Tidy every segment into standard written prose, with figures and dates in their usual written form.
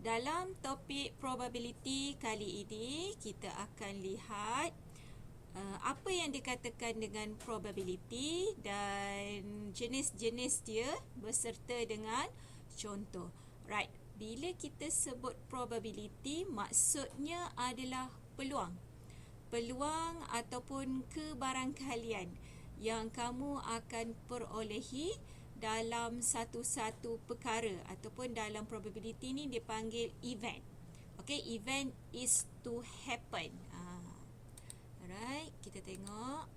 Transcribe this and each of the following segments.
Dalam topik probability kali ini, kita akan lihat apa yang dikatakan dengan probability dan jenis-jenis dia beserta dengan contoh. Right, bila kita sebut probability, maksudnya adalah peluang. Peluang ataupun kebarangkalian yang kamu akan perolehi dalam satu-satu perkara ataupun dalam probability ni dipanggil event. Okay, event is to happen. Alright, kita tengok.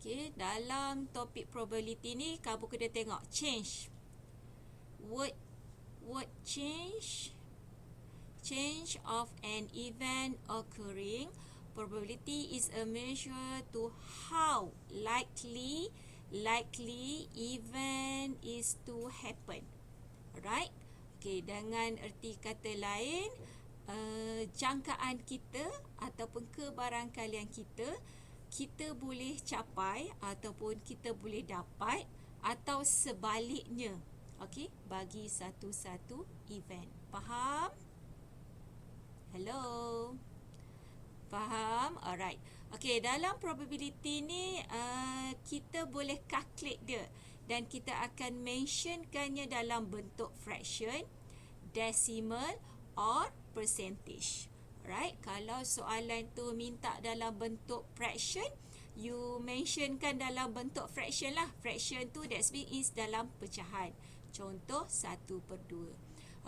Okay, dalam topik probability ni kamu kena tengok change. Word change. Change of an event occurring. Probability is a measure to how likely event is to happen. Alright. Okay, dengan erti kata lain, jangkaan kita ataupun kebarangkalian kita boleh capai ataupun kita boleh dapat atau sebaliknya. Okay, bagi satu-satu event. Faham? Hello? Faham? Alright. Okay, dalam probability ni kita boleh calculate dia dan kita akan mentionkannya dalam bentuk fraction, decimal or percentage. Alright, kalau soalan tu minta dalam bentuk fraction, you mentionkan dalam bentuk fraction lah. Fraction tu that means is dalam pecahan. Contoh 1/2.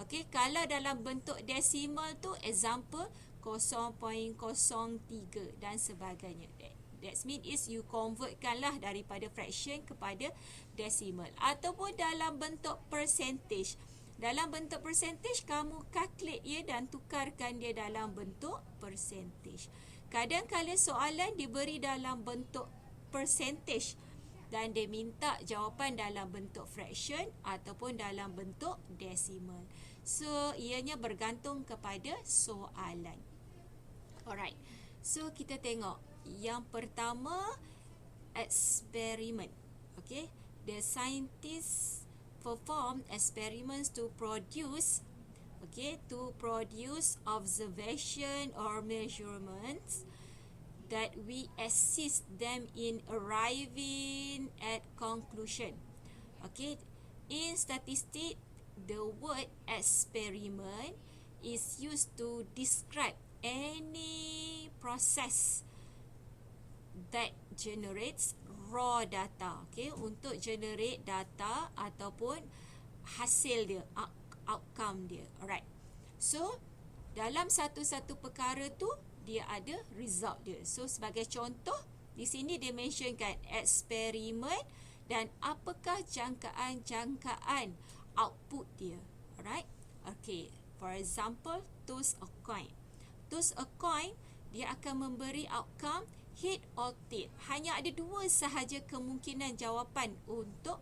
Okay, kalau dalam bentuk decimal tu example 0.03 dan sebagainya. That means is you convertkan lah daripada fraction kepada decimal. Ataupun dalam bentuk percentage. Dalam bentuk percentage, kamu calculate ia dan tukarkan dia dalam bentuk percentage. Kadang-kadang soalan diberi dalam bentuk percentage dan dia minta jawapan dalam bentuk fraction ataupun dalam bentuk decimal. So, ianya bergantung kepada soalan. Alright, so kita tengok. Yang pertama, experiment. Okay, the scientists perform experiments to produce observation or measurements that we assist them in arriving at conclusion. Okay, in statistics, the word experiment is used to describe any process that generates raw data. Okay, untuk generate data ataupun hasil dia, outcome dia. Alright, so dalam satu-satu perkara tu dia ada result dia. So sebagai contoh, di sini dia mentionkan eksperimen dan apakah jangkaan output dia. Alright, okay, for example, toss a coin. Toss a coin, dia akan memberi outcome head or tail. Hanya ada dua sahaja kemungkinan jawapan untuk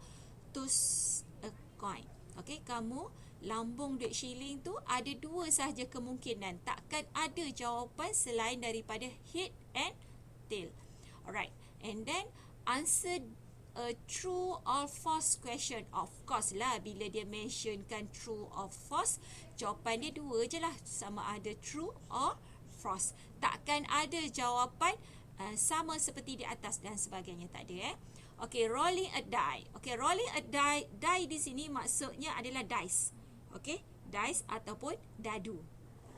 toss a coin. Okay, kamu lambung duit shilling tu ada dua sahaja kemungkinan. Takkan ada jawapan selain daripada head and tail. Alright, and then answer a true or false question. Of course lah, bila dia mentionkan true or false, jawapan dia dua je lah, sama ada true or false. Takkan ada jawapan sama seperti di atas dan sebagainya, tak ada. Okay, rolling a die. Okay, rolling a die. Die di sini maksudnya adalah dice. Okay, dice ataupun dadu.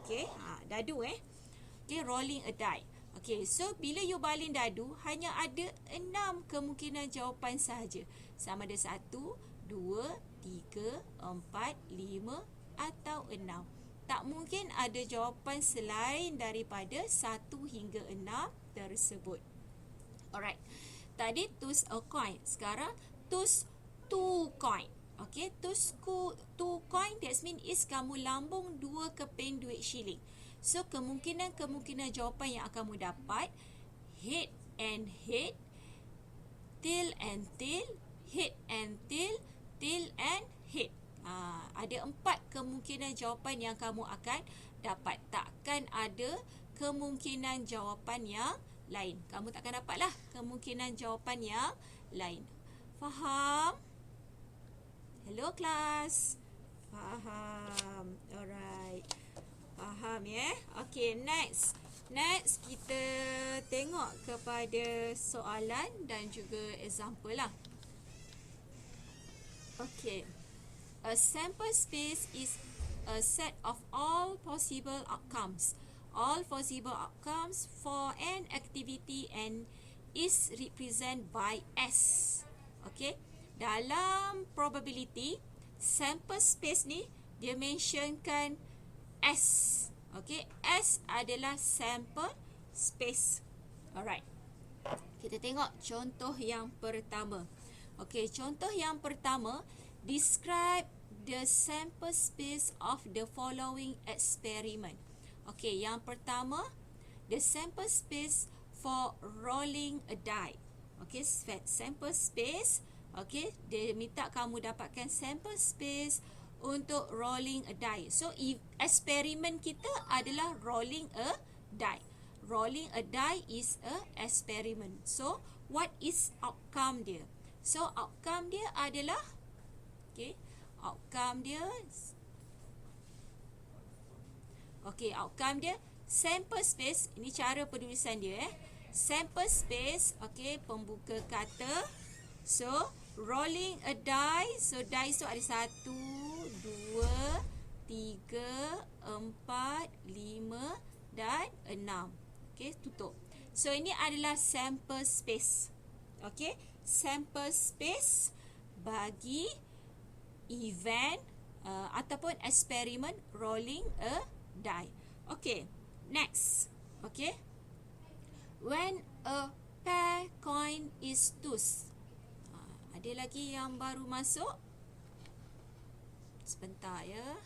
Okay, dadu Okay, rolling a die. Okay, so bila you baling dadu, hanya ada 6 kemungkinan jawapan sahaja. Sama ada 1, 2, 3, 4, 5 atau 6. Tak mungkin ada jawapan selain daripada 1 hingga 6 tersebut. Alright, tadi toss a coin. Sekarang toss 2 coin. Okay, toss 2 coin, that means is kamu lambung 2 keping duit shilling. So, kemungkinan jawapan yang kamu dapat, head and head, tail and tail, head and tail, tail and head. Ada 4 kemungkinan jawapan yang kamu akan dapat. Takkan ada kemungkinan jawapan yang lain. Kamu takkan dapatlah kemungkinan jawapan yang lain. Faham? Hello, kelas. Faham. Alright. Faham ya. Okay, next. Next, kita tengok kepada soalan dan juga example lah. Okay. A sample space is a set of all possible outcomes. All possible outcomes for an activity and is represented by S. Okay. Dalam probability, sample space ni dia mentionkan S. Okay. S adalah sample space. Alright. Kita tengok contoh yang pertama. Okay, contoh yang pertama, describe the sample space of the following experiment. Okay, yang pertama, the sample space for rolling a die. Okay, sample space. Okay, dia minta kamu dapatkan sample space untuk rolling a die. So, eksperimen kita adalah rolling a die. Rolling a die is a experiment. So, what is outcome dia? So, outcome dia adalah, okay, outcome dia, okay, outcome dia, sample space, ini cara penulisan dia sample space, okay, pembuka kata. So, rolling a die, so die so ada 1, 2, 3, 4, 5 dan 6. Okay, tutup. So, ini adalah sample space. Okay, sample space bagi event ataupun eksperimen rolling a die. Okay, next. Okay, when a pair coin is tossed. Ada lagi yang baru masuk? Sebentar ya.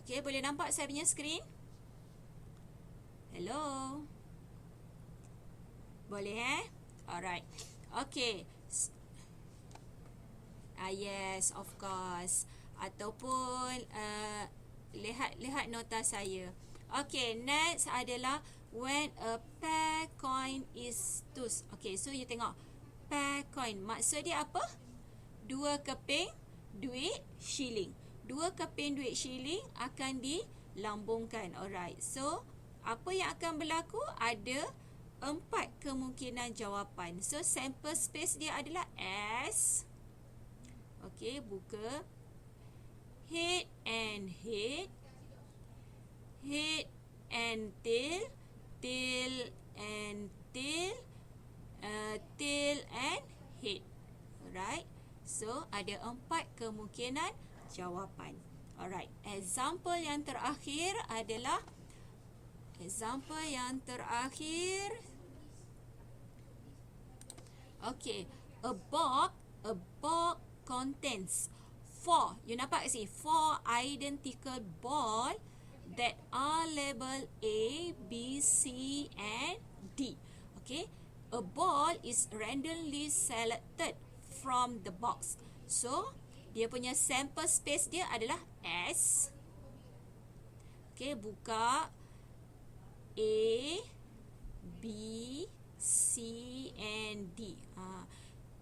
Okay, boleh nampak saya punya skrin? Hello? Boleh Alright. Okay. Yes, of course. Ataupun lihat nota saya. Okay, next adalah when a pair coin is tossed. Okay, so you tengok pair coin. Maksud dia apa? 2 keping duit shilling. 2 keping duit shilling akan dilambungkan. Alright. So, apa yang akan berlaku? Ada 4 kemungkinan jawapan. So, sample space dia adalah S. Okay, buka. Head and head. Head and tail. Tail and tail. Tail and head. Alright. So, ada 4 kemungkinan jawapan. Alright. Example yang terakhir adalah okay, a box contains 4. You nampak sini 4 identical ball that are labeled A, B, C and D. Okay, a ball is randomly selected from the box. So, dia punya sample space dia adalah S. Okay, buka A, B, C and D.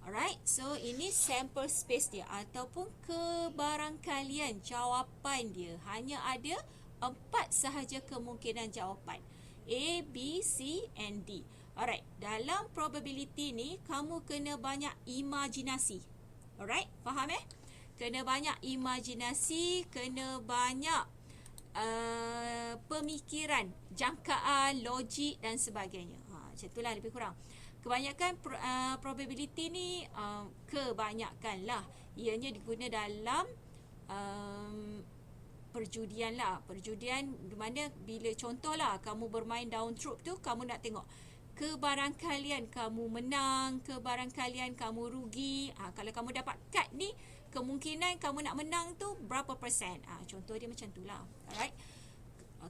Alright, so ini sample space dia ataupun kebarangkalian jawapan dia. Hanya ada 4 sahaja kemungkinan jawapan. A, B, C and D. Alright, dalam probability ni kamu kena banyak imajinasi. Alright, faham Kena banyak imajinasi, kena banyak pemikiran, jangkaan, logik dan sebagainya. Macam itulah lebih kurang. Kebanyakan probability ni kebanyakan lah ianya diguna dalam perjudian lah. Perjudian di mana bila contohlah kamu bermain down troop tu, kamu nak tengok kebarangkalian kamu menang, kebarangkalian kamu rugi. Kalau kamu dapat kad ni, kemungkinan kamu nak menang tu berapa persen. Contoh dia macam tu lah. Alright.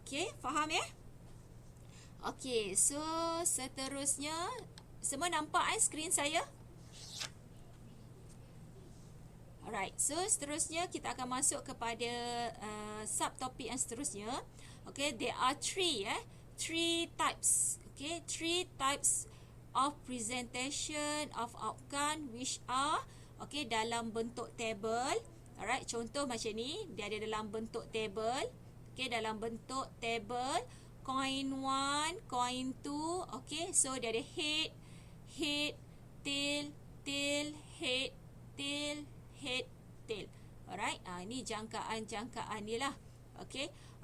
Okay, faham Okay, so seterusnya semua nampak skrin saya? Alright, so seterusnya kita akan masuk kepada subtopik yang seterusnya. Okay, there are 3 three types. Okay, three types of presentation of outcome which are dalam bentuk table. Alright, contoh macam ni, dia ada dalam bentuk table. Dalam bentuk table, coin 1, coin 2. So dia ada head, tail, head, tail. Alright, ni jangkaan dia lah.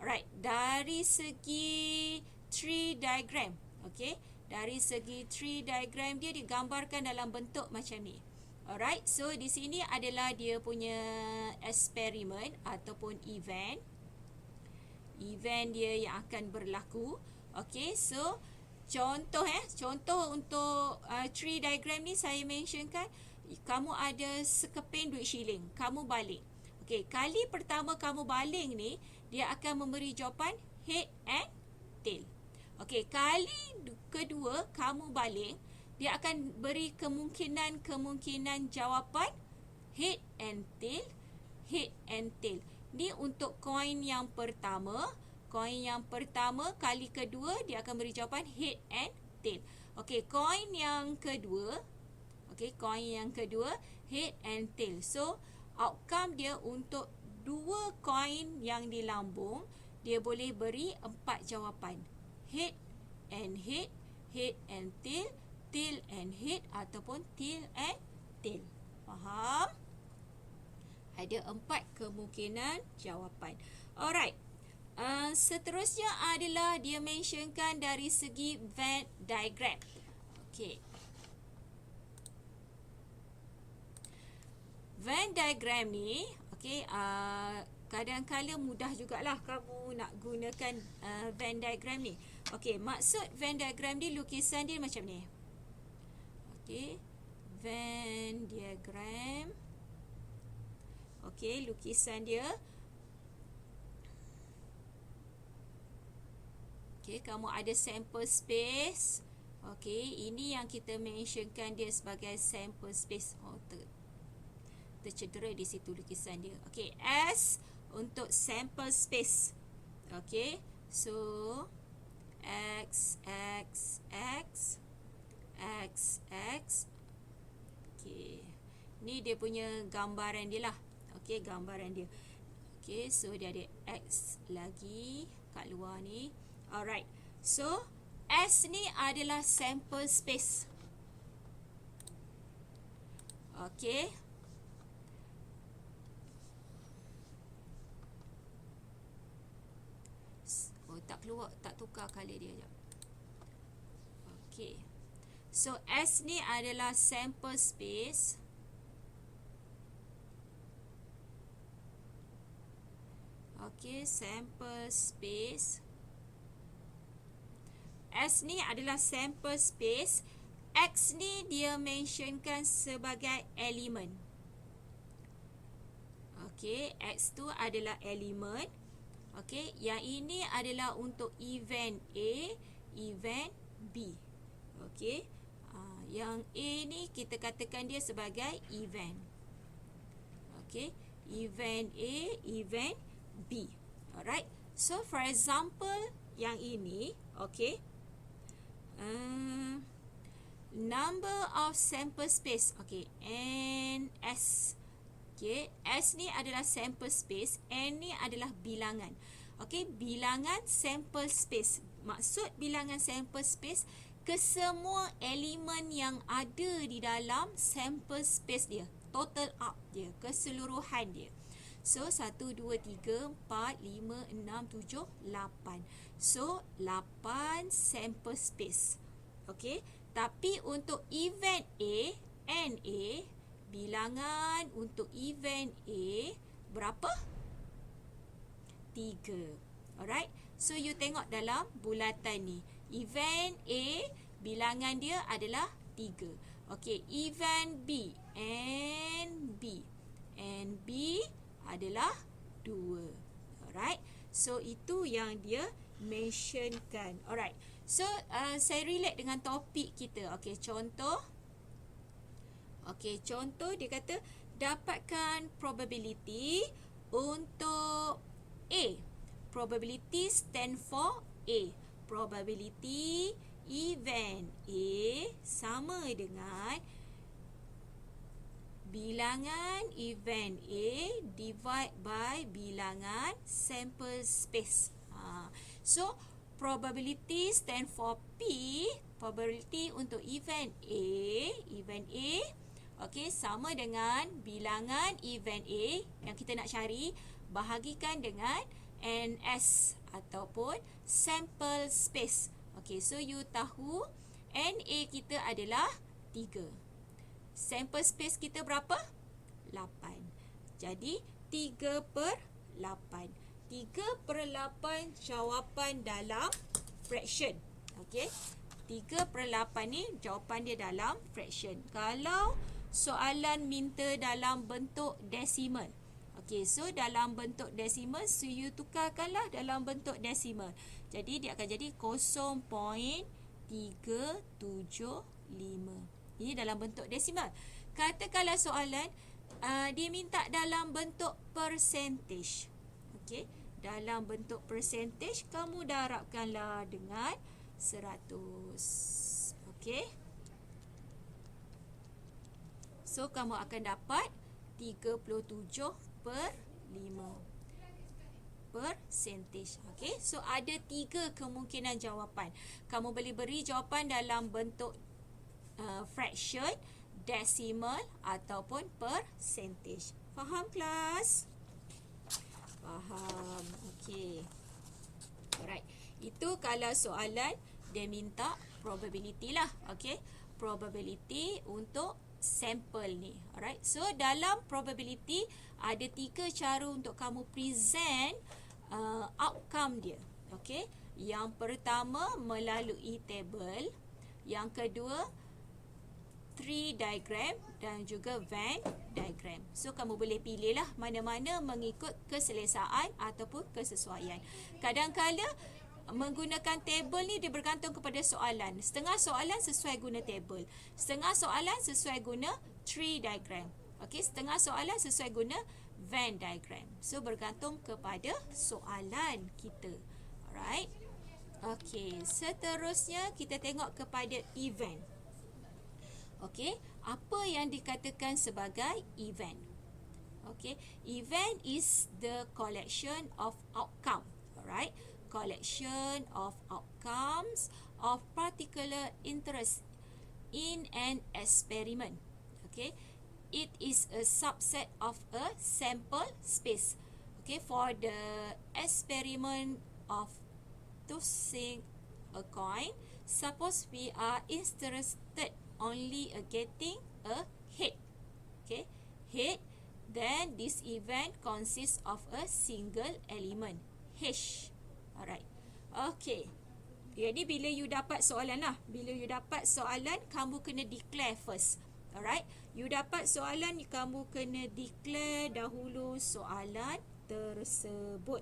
Alright, dari segi tree diagram, dari segi tree diagram dia digambarkan dalam bentuk macam ni. Alright, so di sini adalah dia punya eksperimen ataupun event dia yang akan berlaku. So contoh untuk tree diagram ni saya mentionkan, kamu ada sekeping duit shilling, kamu baling. Kali pertama kamu baling ni, dia akan memberi jawapan head and tail. Kali kedua kamu baling, dia akan beri kemungkinan jawapan head and tail. Ni untuk koin yang pertama. Kali kedua dia akan beri jawapan head and tail. Koin yang kedua, head and tail. So outcome dia untuk dua koin yang dilambung, dia boleh beri 4 jawapan. Head and tail, tail and head ataupun tail and tail. Faham? Ada 4 kemungkinan jawapan. Alright. Seterusnya adalah dia mentionkan dari segi Venn diagram. Venn diagram ni, kadang-kadang mudah jugalah kamu nak gunakan Venn diagram ni. Maksud Venn diagram ni, lukisan dia macam ni. Venn diagram. Lukisan dia. Kamu ada sample space. Ini yang kita mentionkan dia sebagai sample space. Tercedera di situ lukisan dia. S untuk sample space. So X. Ni dia punya gambaran dia lah. Gambaran dia. So dia ada X lagi kat luar ni. Alright. So S ni adalah sample space. Tak keluar, tak tukar color dia jap. So S ni adalah sample space. Sample space. S ni adalah sample space. X ni dia mentionkan sebagai elemen. X tu adalah elemen. Yang ini adalah untuk event A, event B. Yang A ni kita katakan dia sebagai event. Event A, event B. Alright. So for example, yang ini, number of sample space. NS. S ni adalah sample space, N ni adalah bilangan. Bilangan sample space. Maksud bilangan sample space, kesemua elemen yang ada di dalam sample space dia, total up dia, keseluruhan dia. So 1, 2, 3, 4, 5, 6, 7, 8. So 8 sample space. Tapi untuk event A, NA, bilangan untuk event A berapa? 3. Alright. So you tengok dalam bulatan ni, event A bilangan dia adalah 3. Event B, NB adalah 2. Alright. So itu yang dia mentionkan. Alright. So saya relate dengan topik kita. Contoh. Contoh dia kata dapatkan probability untuk A. Probability stand for A. probability event A sama dengan bilangan event A divide by bilangan sample space. So, probability stand for P, probability untuk event A, okay, sama dengan bilangan event A yang kita nak cari, bahagikan dengan NS ataupun sample space. Okay, so you tahu NA kita adalah 3. Sample space kita berapa? 8. Jadi 3/8. 3/8 jawapan dalam fraction. Okey. 3/8 ni jawapan dia dalam fraction. Kalau soalan minta dalam bentuk desimal. Okey, so dalam bentuk desimal, so you tukarkanlah dalam bentuk desimal. Jadi dia akan jadi 0.375. Ini dalam bentuk desimal. Katakanlah soalan dia minta dalam bentuk percentage. Okey, dalam bentuk percentage kamu darabkanlah dengan 100. Okey. So kamu akan dapat 37/5 percentage. Okey, so ada 3 kemungkinan jawapan. Kamu boleh beri jawapan dalam bentuk fraction, decimal ataupun percentage. Faham kelas? Faham. Okey. Alright. Itu kalau soalan dia minta probability lah. Okey. Probability untuk sampel ni. Alright. So dalam probability ada 3 cara untuk kamu present outcome dia. Okey. Yang pertama melalui table, yang kedua tree diagram dan juga Venn diagram. So kamu boleh pilihlah mana-mana mengikut keselesaan ataupun kesesuaian. Kadang-kala menggunakan table ni dia bergantung kepada soalan. Setengah soalan sesuai guna table, setengah soalan sesuai guna tree diagram. Okey, setengah soalan sesuai guna Venn diagram. So bergantung kepada soalan kita. Alright. Okey, seterusnya kita tengok kepada event. Okey, apa yang dikatakan sebagai event? Okey, event is the collection of outcome. Alright, collection of outcomes of particular interest in an experiment. Okay, it is a subset of a sample space. Okay, for the experiment of tossing a coin, suppose we are interested only getting a head. Okay, head. Then this event consists of a single element, H. Alright. Okay. Jadi bila you dapat soalan lah, bila you dapat soalan, kamu kena declare first. Alright. You dapat soalan, kamu kena declare dahulu soalan tersebut.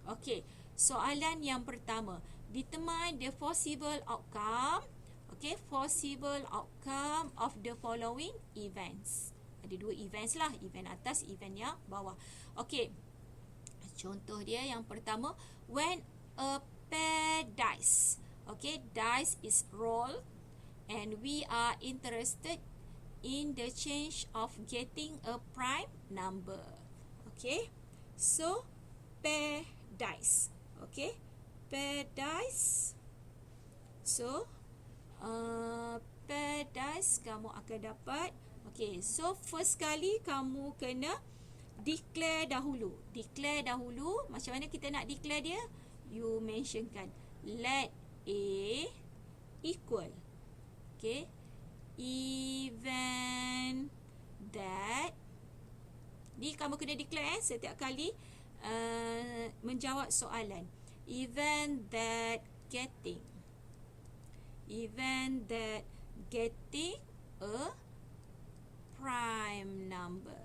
Okay. Soalan yang pertama, determine the possible outcome. Okay, possible outcome of the following events. Ada 2 events lah, event atas, event yang bawah. Okay, contoh dia yang pertama, when a pair dies. Okay, dice is roll and we are interested in the chance of getting a prime number. Okay, so pair dice. Okay, pair dice. So pair dice kamu akan dapat. Okay, so first kali kamu kena declare dahulu. Declare dahulu. Macam mana kita nak declare dia? You mentionkan let A equal, okay, event that. Ni kamu kena declare setiap kali menjawab soalan. Event that getting a prime number.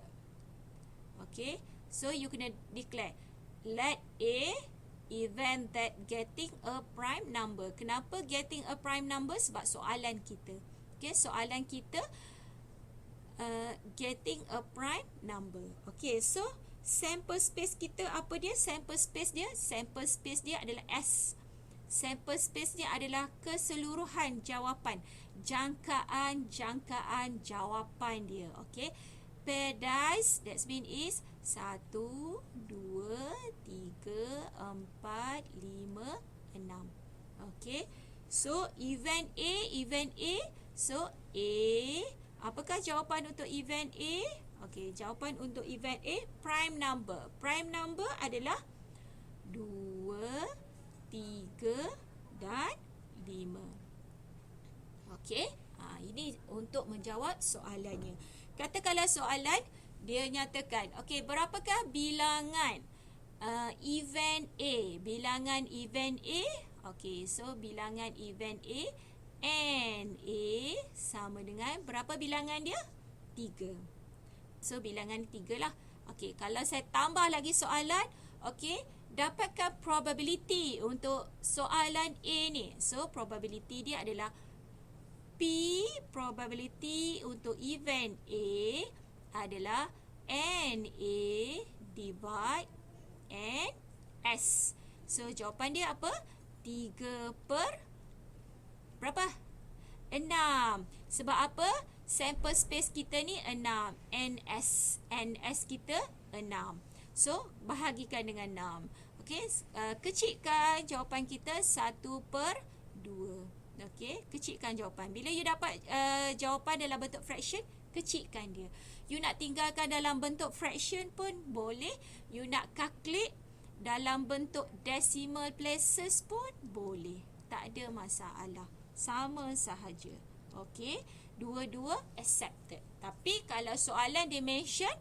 Okay, so you kena declare let A event that getting a prime number. Kenapa getting a prime number? Sebab soalan kita. Okay, soalan kita getting a prime number. Okay, so sample space kita apa dia? Sample space dia adalah S. Sample space ni adalah keseluruhan jawapan. Jangkaan jawapan dia. Okay. Paradise, that mean is 1, 2, 3, 4, 5, 6. Okay. So, event A. So, A. Apakah jawapan untuk event A? Okay, jawapan untuk event A, prime number. Prime number adalah 2, 3 dan 5. Okey, ini untuk menjawab soalannya. Katakanlah soalan dia nyatakan, okey, berapakah bilangan event A? Bilangan event A, okey, so bilangan event A and A sama dengan berapa bilangan dia? 3. So bilangan 3 lah. Okey, kalau saya tambah lagi soalan, okey, dapatkan probability untuk soalan A ni. So probability dia adalah P, probability untuk event A adalah NA divide NS. So jawapan dia apa? 3 per berapa? 6. Sebab apa? Sample space kita ni 6. NS kita 6. So, bahagikan dengan 6. Okey, kecilkan jawapan kita 1 per 2. Okey, kecilkan jawapan. Bila you dapat jawapan dalam bentuk fraction, kecilkan dia. You nak tinggalkan dalam bentuk fraction pun boleh. You nak calculate dalam bentuk decimal places pun boleh. Tak ada masalah. Sama sahaja. Okey, dua-dua accepted. Tapi kalau soalan dia mention,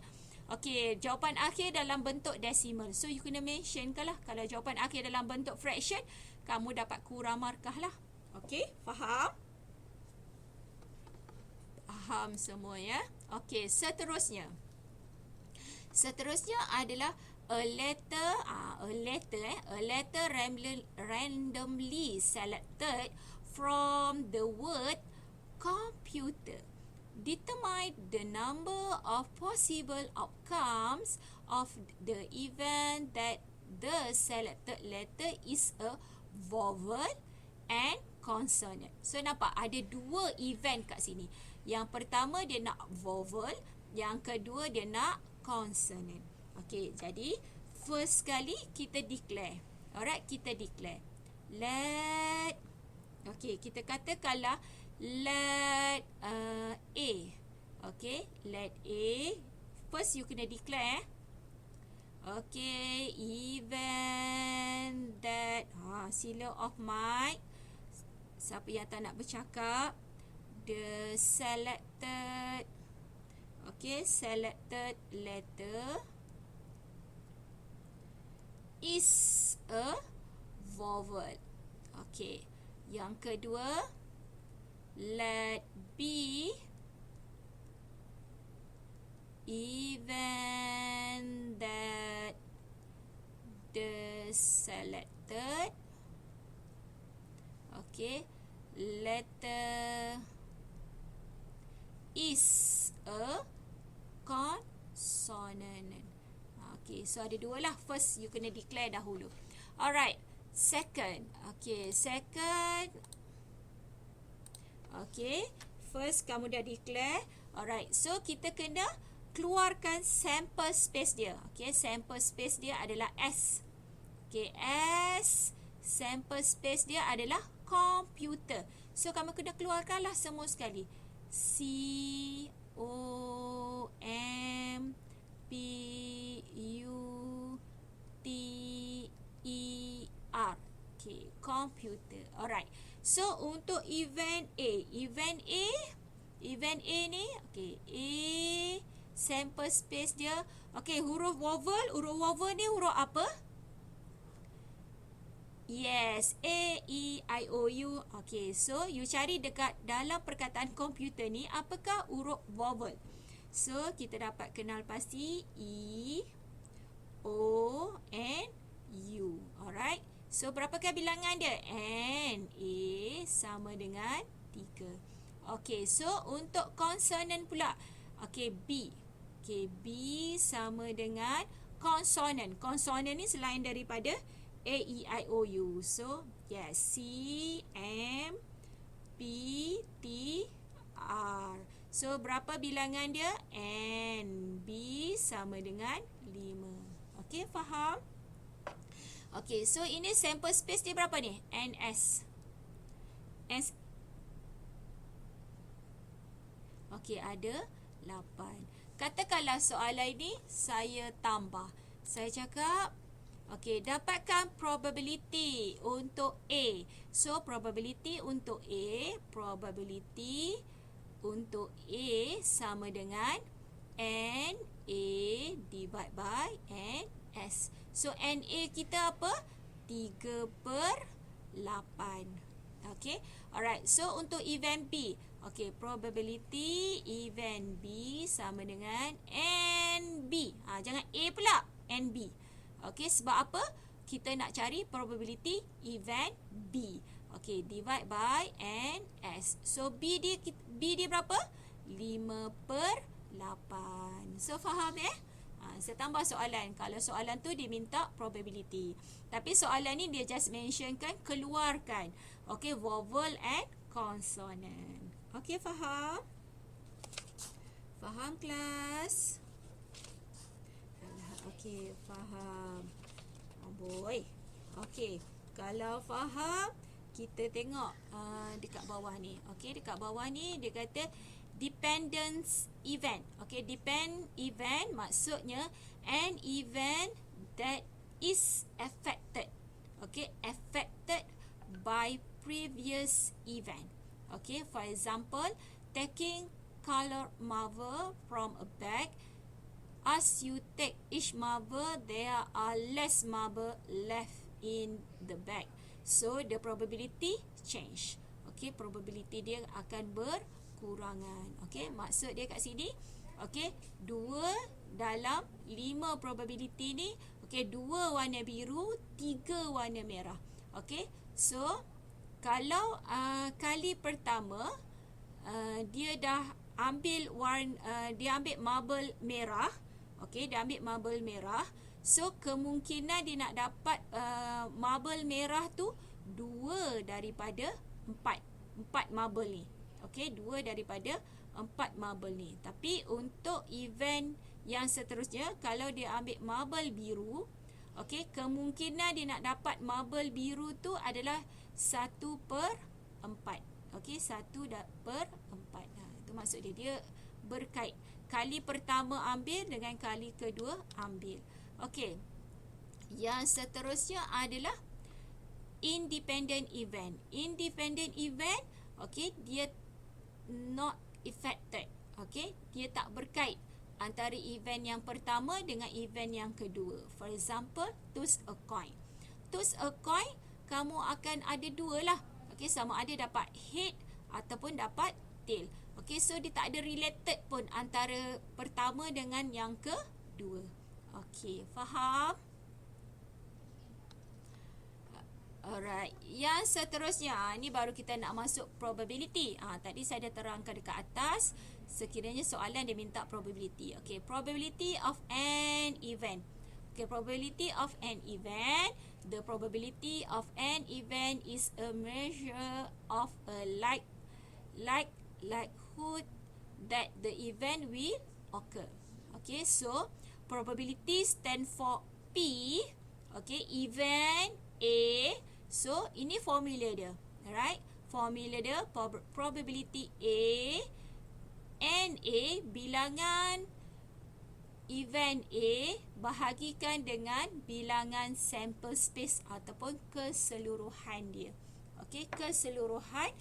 okey, jawapan akhir dalam bentuk decimal. So you kena mention lah. Kalau jawapan akhir dalam bentuk fraction, kamu dapat kurang markah lah. Okey, faham? Faham semua ya? Okey, seterusnya. Seterusnya adalah a letter randomly selected from the word computer. Determine the number of possible outcomes of the event that the selected letter is a vowel and consonant. So nampak ada 2 event kat sini. Yang pertama dia nak vowel, yang kedua dia nak consonant. Okey, jadi first kali kita declare. Alright, kita declare. Let, okey, kita katakanlah let A. Okay, let A. First you kena declare. Okay, event that sila off mic. Siapa yang tak nak bercakap, the selected, okay, selected letter is a vowel. Okay, yang kedua, let B event that the selected, okay, letter is a consonant. Okay, so ada 2 lah. First you kena declare dahulu. Alright, second. Okay, second. Okay, first kamu dah declare. Alright, so kita kena keluarkan sample space dia. Okay, sample space dia adalah S. Okay, S. Sample space dia adalah computer. So kamu kena keluarkanlah semua sekali. C-O-M-P-U-T-E-R. Okay, computer. Alright. So untuk event A ni, okay, A sample space dia, okay, huruf vowel ni huruf apa? Yes, A, E, I, O, U. Okay, so you cari dekat dalam perkataan komputer ni, apakah huruf vowel? So kita dapat kenal pasti E, O, and U. Alright. So berapakah bilangan dia? N, A sama dengan 3. Okay, so untuk konsonan pula. Okay, B. Okay, B sama dengan konsonan. Konsonan ni selain daripada A, E, I, O, U. So Yes, C M P T R. So berapa bilangan dia? N. B sama dengan 5. Okey, faham? Okey, so ini sample space dia berapa ni? NS. S. Okey, ada 8. Katakanlah soalan ini saya tambah. Saya cakap, okey, dapatkan probability untuk A. So, probability untuk A sama dengan NA divide by NS. So, NA kita apa? 3/8. Okay. Alright. So, untuk event B. Okay. Probability event B sama dengan NB. Jangan A pula. NB. Okay. Sebab apa? Kita nak cari probability event B. Okay. Divide by NS. So, B dia berapa? 5/8. So, faham saya tambah soalan. Kalau soalan tu dia minta probability. Tapi soalan ni dia just mentionkan keluarkan. Okay, vowel and consonant. Okay, faham? Faham kelas? Okay, faham. Oh boy. Okay, kalau faham, kita tengok dekat bawah ni. Okay, dekat bawah ni dia kata dependence event. Okay, depend event maksudnya an event that is affected. Okay, affected by previous event. Okay, for example, taking color marble from a bag. As you take each marble, there are less marble left in the bag. So, the probability change. Okay, probability dia akan berkurangan. Okay, maksud dia kat sini, okay, 2 dalam 5 probability ni, okay, 2 warna biru, 3 warna merah. Okay, so, kalau kali pertama, dia dah ambil dia ambil marble merah. Okay, dia ambil marble merah. So, kemungkinan dia nak dapat marble merah tu 2 daripada 4 marble ni. Okay, 2 daripada 4 marble ni. Tapi untuk event yang seterusnya, kalau dia ambil marble biru, okay, kemungkinan dia nak dapat marble biru tu adalah 1/4. Okay, 1/4. Itu maksud dia. Dia berkait. Kali pertama ambil dengan kali kedua ambil. Okey. Yang seterusnya adalah independent event. Independent event, okey, dia not affected. Okey, dia tak berkait antara event yang pertama dengan event yang kedua. For example, toss a coin. Toss a coin, kamu akan ada 2 lah. Okey, sama ada dapat head ataupun dapat tail. Okey, so dia tak ada related pun antara pertama dengan yang kedua. Okey, faham? Alright, yang seterusnya, ni baru kita nak masuk probability. Tadi saya dah terangkan dekat atas. Sekiranya soalan dia minta probability. Okey, probability of an event. Okay, probability of an event. The probability of an event is a measure of a likelihood that the event will occur. Okay, so probability stand for P. Okay, event A. So, ini formula dia. Alright, formula dia probability A. NA, bilangan event A bahagikan dengan bilangan sample space ataupun keseluruhan dia. Okey, keseluruhan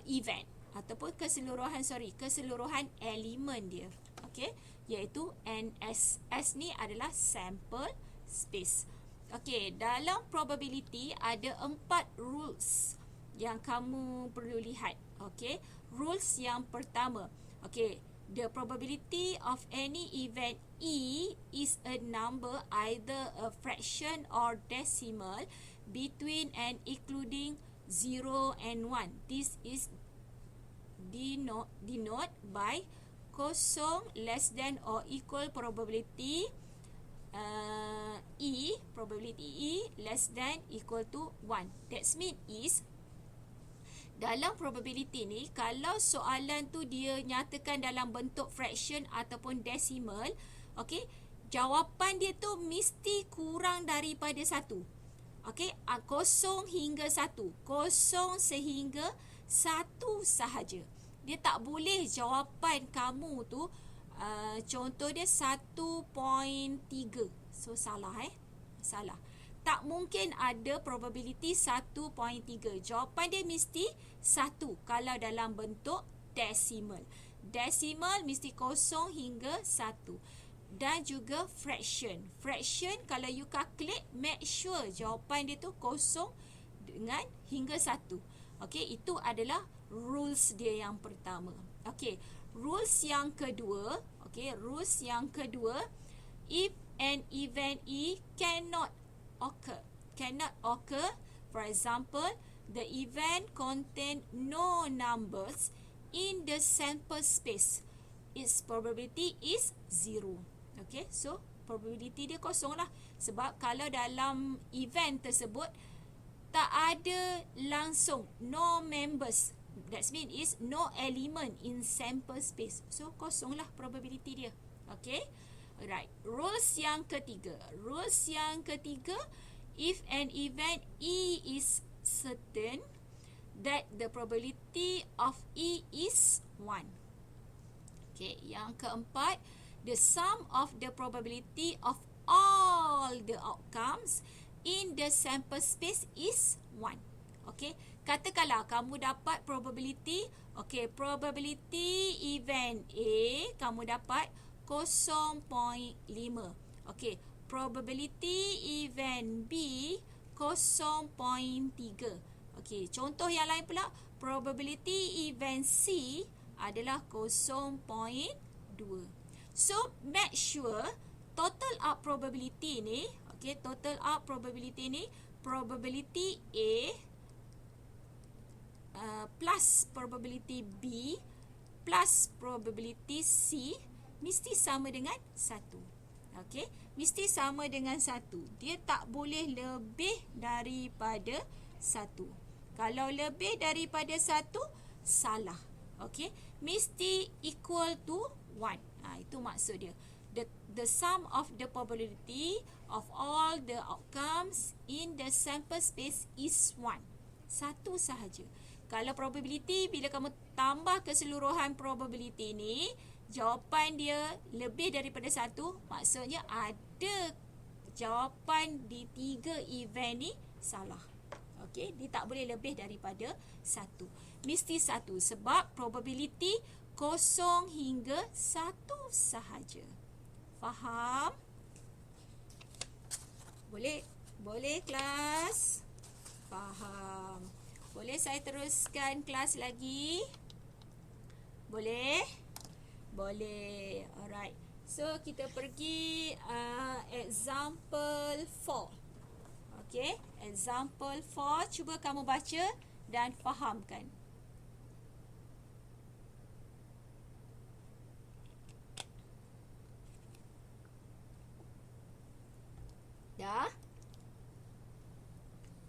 event ataupun keseluruhan elemen dia. Okey, iaitu NS. S ni adalah sample space. Okey, dalam probability ada 4 rules yang kamu perlu lihat. Okey, rules yang pertama. Okey, the probability of any event E is a number, either a fraction or decimal, between and including 0 and 1. This is denoted by kosong less than or equal probability probability E less than equal to 1. That means is dalam probability ni, kalau soalan tu dia nyatakan dalam bentuk fraction ataupun decimal, okey, jawapan dia tu mesti kurang daripada 1. Okey, 0 hingga 1. 0 sehingga 1 sahaja. Dia tak boleh jawapan kamu tu contoh dia 1.3. So salah salah. Tak mungkin ada probability 1.3. Jawapan dia mesti 1 kalau dalam bentuk decimal. Decimal mesti 0 hingga 1. Dan juga fraction. Fraction kalau you calculate, make sure jawapan dia tu 0 dengan hingga 1. Okey, itu adalah rules dia yang pertama. Okey, rules yang kedua, if an event E cannot occur, for example, the event contain no numbers in the sample space, its probability is 0. Okay, so probability dia kosong lah. Sebab kalau dalam event tersebut tak ada langsung, no members, that means is no element in sample space, so kosong lah probability dia. Okay, alright. Rules yang ketiga, if an event E is certain, that the probability of E is 1. Okay, yang keempat, the sum of the probability of all the outcomes in the sample space is 1. Okay, katakanlah kamu dapat probability, probability event A kamu dapat 0.5. Okay, probability event B 0.3. Okay, contoh yang lain pula, probability event C adalah 0.2. So, make sure total up probability ni, probability A plus probability B plus probability C mesti sama dengan 1. Okey, mesti sama dengan 1. Dia tak boleh lebih daripada 1. Kalau lebih daripada 1, salah. Okey, mesti equal to 1. Itu maksud dia. The sum of the probability of all the outcomes in the sample space is 1. 1 sahaja. Kalau probability, bila kamu tambah keseluruhan probability ni, jawapan dia lebih daripada 1, maksudnya ada jawapan di 3 event ni salah. Okey, dia tak boleh lebih daripada 1. Mesti 1 sebab probability 0 hingga 1 sahaja. Faham? Boleh kelas? Faham. Boleh saya teruskan kelas lagi? Boleh? Boleh. Alright. So, kita pergi example 4. Okay. Example 4. Cuba kamu baca dan fahamkan. Dah?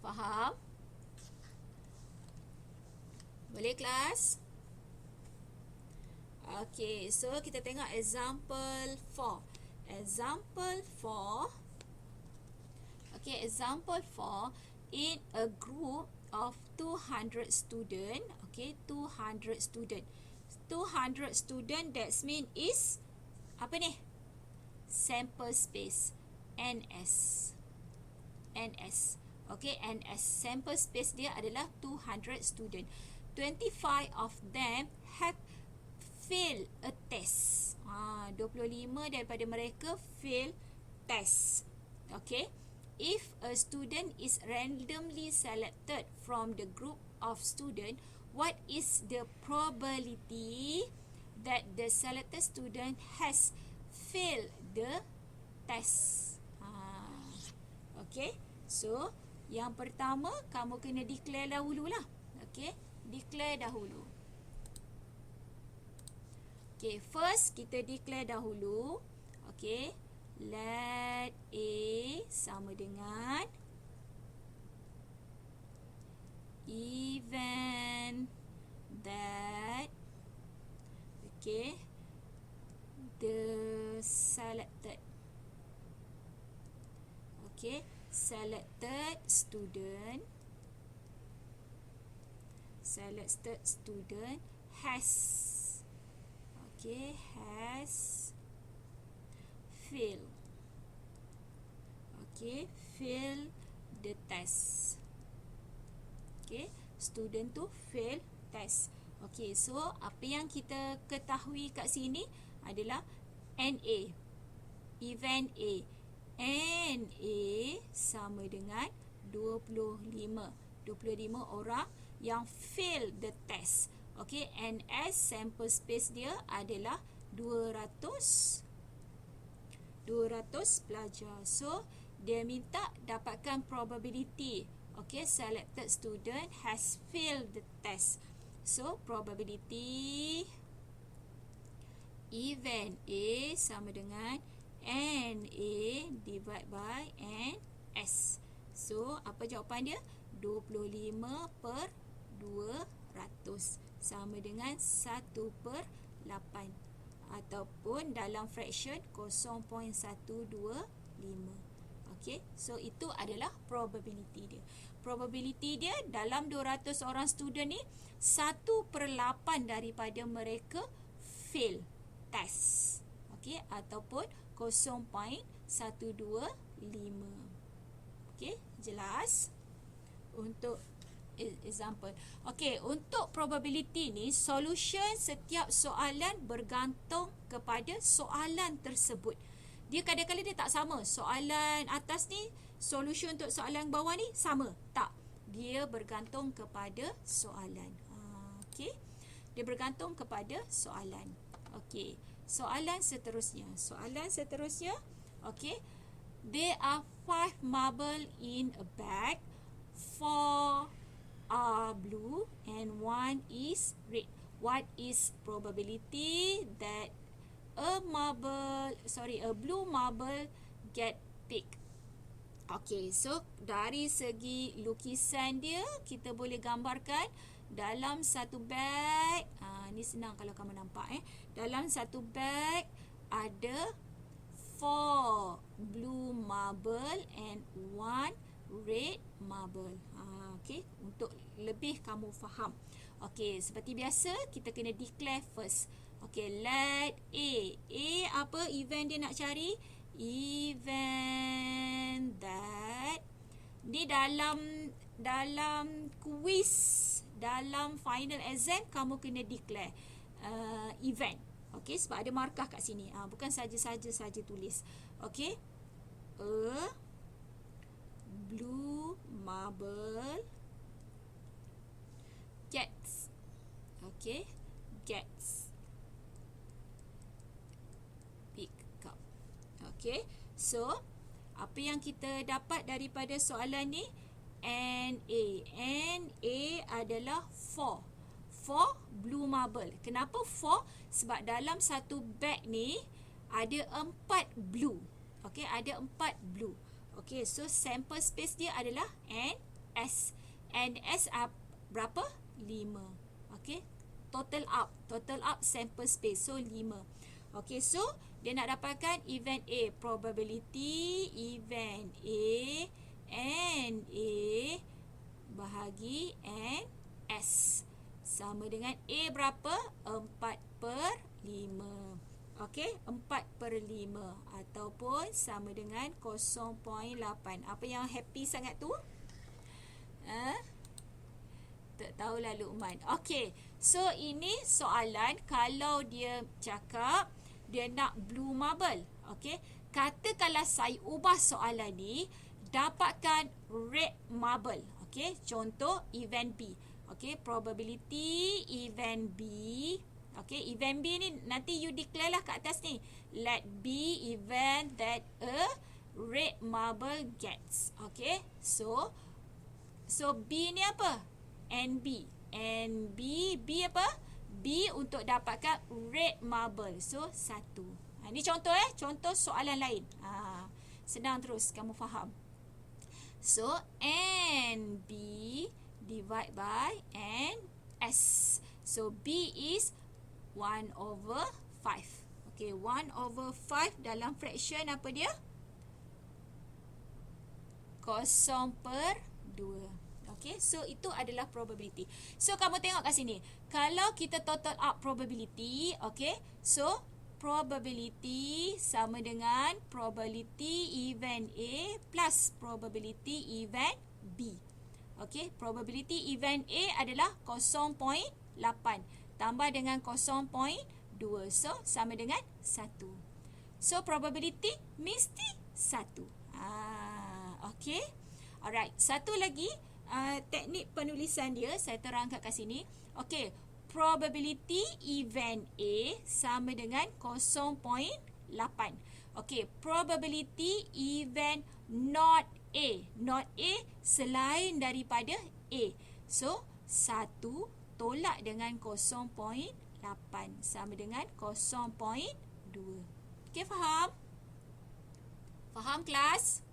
Faham? Boleh kelas? Okay, so kita tengok example 4. Example 4. Okay, example 4. In a group of 200 student. Okay, 200 student. 200 student, that means is apa ni? Sample space. NS. Okay, NS. Sample space dia adalah 200 student. 25 of them have fail a test. 25 daripada mereka fail test. Okay. If a student is randomly selected from the group of student, what is the probability that the selected student has failed the test? Okay. So, yang pertama kamu kena declare dahululah. Okay. Declare dahulu. Okay, first kita declare dahulu. Okay, let A sama dengan event that, okay, the selected, okay, selected student has, okay, has failed, okay, fail the test. Okay, student tu fail test. Okay, so apa yang kita ketahui kat sini adalah NA, event A. NA sama dengan 25 orang yang fail the test. Okay, NS sample space dia adalah 200 pelajar. So dia minta dapatkan probability. Okay, selected student has failed the test. So probability event A sama dengan NA divide by NS. So apa jawapan dia? 25 per 200 sama dengan 1/8 ataupun dalam fraction 0.125. Okay, so itu adalah probability dia. Probability dia dalam 200 orang student ni 1/8 daripada mereka fail test. Okay, ataupun 0.125. Okay, jelas? Untuk example. Okay, untuk probability ni, solution setiap soalan bergantung kepada soalan tersebut. Dia kadang-kadang dia tak sama. Soalan atas ni, solution untuk soalan bawah ni sama. Tak. Dia bergantung kepada soalan. Okay. Dia bergantung kepada soalan. Okay. Soalan seterusnya. Okay. There are 5 marble in a bag. 4 are blue and 1 is red. What is probability that a blue marble get picked? Okay, so dari segi lukisan dia, kita boleh gambarkan dalam satu bag. Ni senang kalau kamu nampak. Dalam satu bag ada 4 blue marble and 1 red marble. Okay, untuk lebih kamu faham. Okay, seperti biasa, kita kena declare first. Okay, let A. A apa event dia nak cari? Event that. Ni dalam quiz, dalam final exam, kamu kena declare event. Okay, sebab ada markah kat sini. Bukan saja tulis. Okay. A blue marble gets. Okay. Gets. Okay, so apa yang kita dapat daripada soalan ni? NA adalah 4 blue marble. Kenapa 4? Sebab dalam satu bag ni ada 4 blue. Okay, ada 4 blue. Okay, so sample space dia adalah NS. NS berapa? 5. Okay, total up sample space, so 5. Okay, so dia nak dapatkan event A. Probability event A NA bahagi NS sama dengan A berapa? 4/5. Okay, 4/5 ataupun sama dengan 0.8. Apa yang happy sangat tu? Tak tahulah Luqman. Okay, so ini soalan kalau dia cakap dia nak blue marble. Okay, katakanlah saya ubah soalan ni, dapatkan red marble. Okay, contoh event B. Okay, probability event B. Okay, event B ni nanti you declare lah kat atas ni. Let B event that a red marble gets. Okay, so B ni apa? NB. NB, B apa? B untuk dapatkan red marble. So, 1. Ini contoh contoh soalan lain. Senang terus kamu faham. So NB divide by NS. So B is 1/5. Okay, 1/5 dalam fraction apa dia? 0/2. Okay, so itu adalah probability. So kamu tengok kat sini. Kalau kita total up probability, okay, so probability sama dengan probability event A plus probability event B. Okay, probability event A adalah 0.8 tambah dengan 0.2. So sama dengan 1. So probability mesti 1. Okay. Alright, satu lagi teknik penulisan dia saya terangkan kat sini. Okay, probability event A sama dengan 0.8. Okay, probability event not A. Not A selain daripada A. So, 1 tolak dengan 0.8 sama dengan 0.2. Okay, faham? Faham kelas?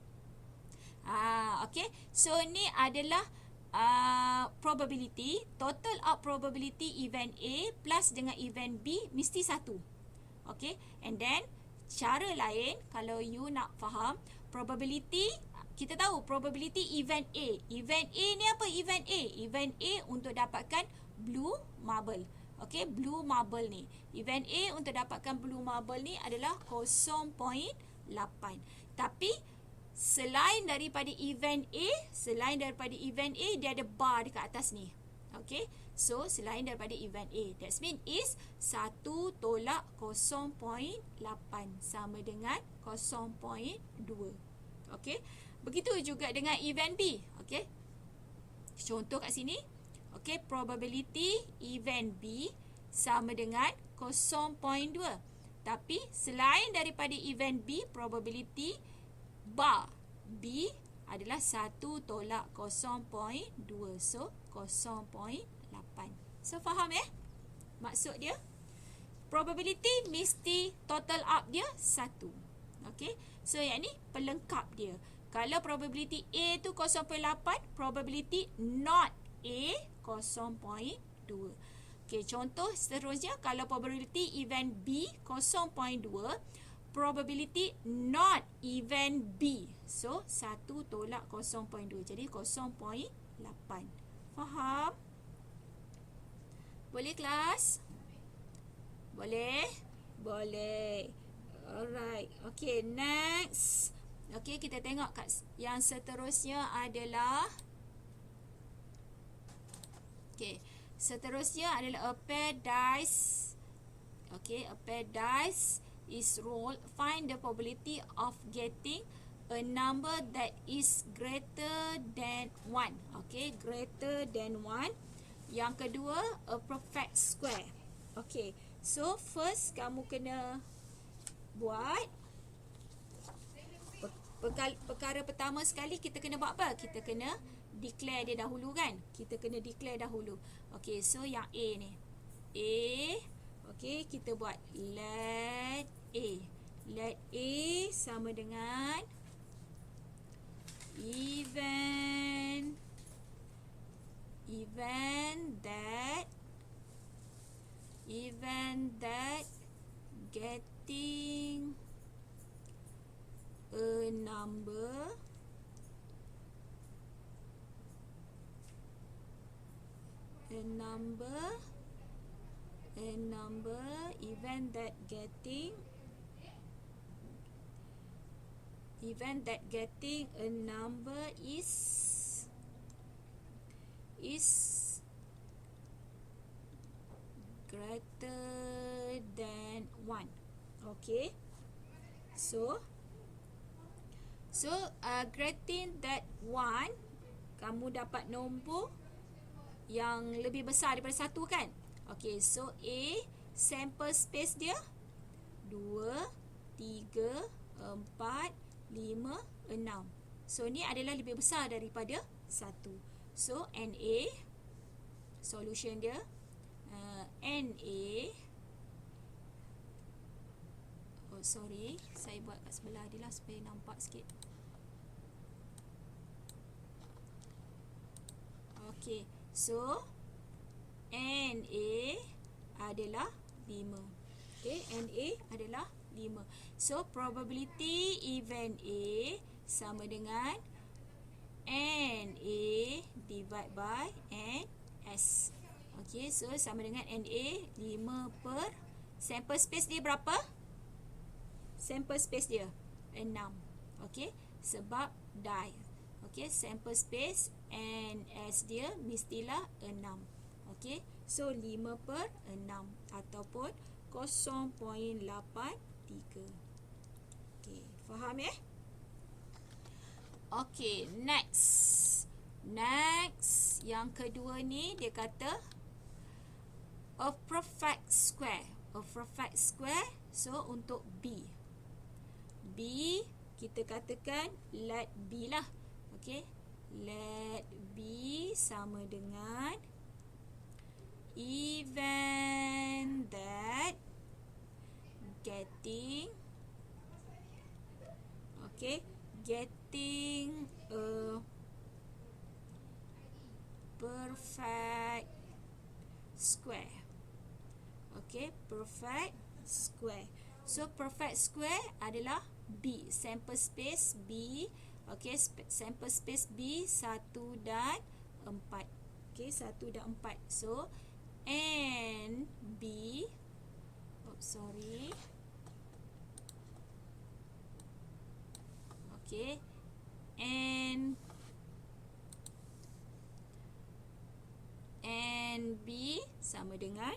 Okay, so ni adalah probability, total up probability event A plus dengan event B mesti 1. Okay, and then cara lain kalau you nak faham probability, kita tahu probability event A. Event A ni apa? Event A. Event A untuk dapatkan blue marble. Okay, blue marble ni. Event A untuk dapatkan blue marble ni adalah 0.8. Tapi selain daripada event A, dia ada bar dekat atas ni. Okay, so selain daripada event A, that means is 1 tolak 0.8 sama dengan 0.2. Okay, begitu juga dengan event B. Okay, contoh kat sini. Okay, probability event B sama dengan 0.2. Tapi selain daripada event B, probability bar B adalah 1 tolak 0.2. So, 0.8. So, faham maksud dia? Probability mesti total up dia 1. Okay. So, yang ni pelengkap dia. Kalau probability A tu 0.8, probability not A 0.2. Okay, contoh seterusnya. Kalau probability event B 0.2, probability not event B. So, 1 tolak 0.2. Jadi, 0.8. Faham? Boleh kelas? Boleh? Boleh. Alright. Okay, next. Okay, kita tengok kat yang seterusnya adalah... Okay, seterusnya adalah a pair dice. Okay, a pair dice is rolled. Find the probability of getting a number that is greater than 1. Okay, greater than 1. Yang kedua, a perfect square. Okay, so first kamu kena buat perkara pertama sekali, kita kena buat apa? Kita kena declare dia dahulu kan? Kita kena declare dahulu. Okay, so yang A ni. A. Okay, kita buat let A. Let A sama dengan event that getting a number event that getting a number is greater than 1. Okay, so greater that 1, kamu dapat nombor yang lebih besar daripada 1 kan? Okay, so A, sample space dia 2, 3, 4, 5, 6. So, ni adalah lebih besar daripada 1. So, NA, solution dia, NA, Sorry, saya buat kat sebelah dia lah supaya nampak sikit. Okay, so NA adalah 5. Okay, NA adalah 5. So probability event A sama dengan NA divide by NS. Okay, so sama dengan NA 5 per sample space dia berapa? Sample space dia 6. Okay, sebab die. Okay, sample space NS dia mestilah 6. Okay, so 5 per 6 ataupun 0.83. Okay, faham ya? Okay, next. Next, yang kedua ni dia kata a perfect square. A perfect square, so untuk B. B, kita katakan let B lah. Okay, let B sama dengan event that getting a perfect square. Okay, perfect square. So perfect square adalah B, sample space B. Okay, sample space B 1 dan 4. Okay, 1 dan 4. So and B, sorry. Okay, and B sama dengan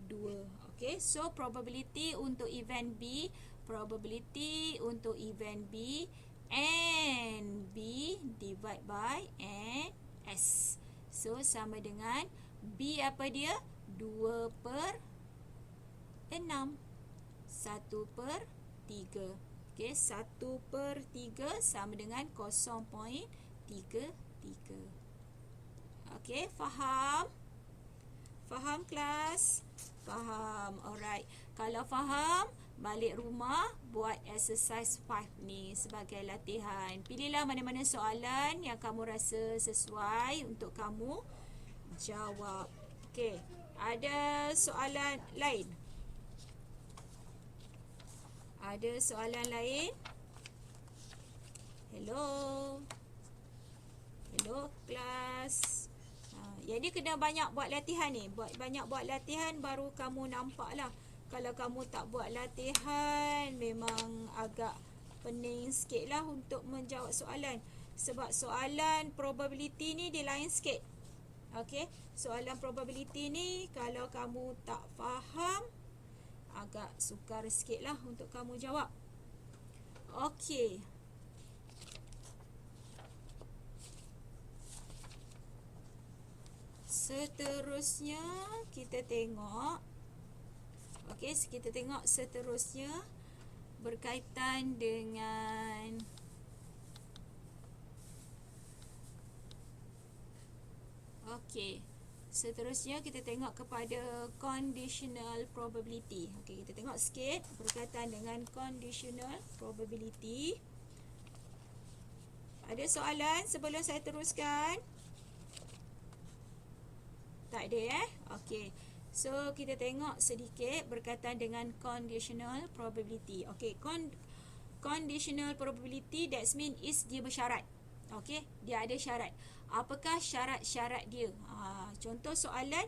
2. Okay, so probability untuk event B, probability untuk event B and B divide by NS. So sama dengan B apa dia? 2 per 6, 1 per 3. Okay, 1 per 3 sama dengan 0.33. Okay, faham? Faham kelas? Faham. Alright. Kalau faham, balik rumah buat exercise 5 ni sebagai latihan. Pilihlah mana-mana soalan yang kamu rasa sesuai untuk kamu jawab. Okay, ada soalan lain? Ada soalan lain? Hello? Hello, kelas? Jadi kena banyak buat latihan ni. Banyak buat latihan baru kamu nampak lah. Kalau kamu tak buat latihan, memang agak pening sikit lah untuk menjawab soalan. Sebab soalan probability ni dia lain sikit. Okay, soalan probability ni kalau kamu tak faham, agak sukar sikit lah untuk kamu jawab. Okay. Seterusnya kita tengok. Okey, kita tengok seterusnya berkaitan dengan seterusnya kita tengok kepada conditional probability. Okey, kita tengok sikit berkaitan dengan conditional probability. Ada soalan sebelum saya teruskan? Tak ada Okey. So kita tengok sedikit berkaitan dengan conditional probability. Okey, conditional probability that means is dia bersyarat. Okey, dia ada syarat. Apakah syarat-syarat dia? Contoh soalan,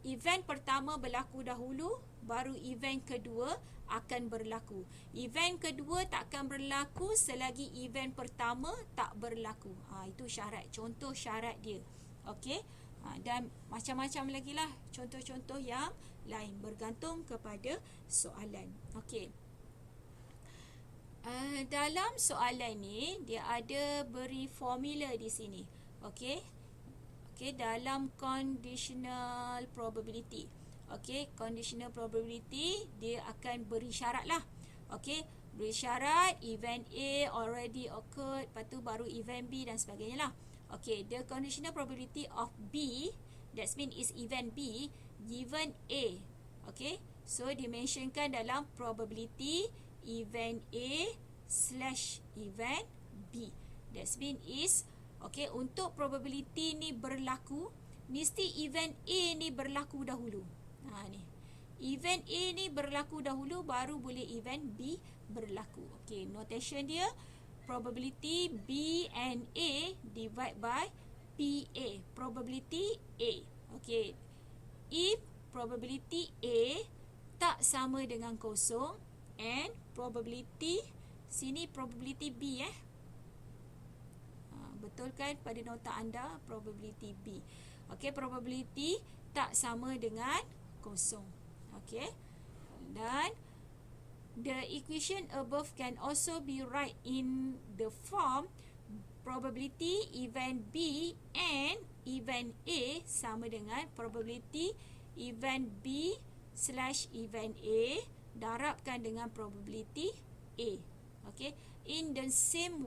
event pertama berlaku dahulu, baru event kedua akan berlaku. Event kedua takkan berlaku selagi event pertama tak berlaku. Itu syarat, contoh syarat dia. Okey, dan macam-macam lagi lah contoh-contoh yang lain bergantung kepada soalan. Okey, dalam soalan ni dia ada beri formula di sini. Okey, dalam conditional probability. Okey, conditional probability dia akan beri syarat lah. Okey, beri syarat event A already occurred, lepas tu baru event B dan sebagainya lah. Okay, the conditional probability of B, that means is event B, given A. Okay, So dimensionkan dalam probability event A slash event B. That means is, okay, untuk probability ni berlaku, mesti event A ni berlaku dahulu. Ni. Event A ni berlaku dahulu, baru boleh event B berlaku. Okay, notation dia, probability B and A divide by PA. Probability A. Okay. If probability A tak sama dengan kosong and probability, sini probability B betul kan pada nota anda, probability B. Okay, probability tak sama dengan kosong. Okay. Dan the equation above can also be write in the form probability event B and event A sama dengan probability event B slash event A darabkan dengan probability A. Okay. In the same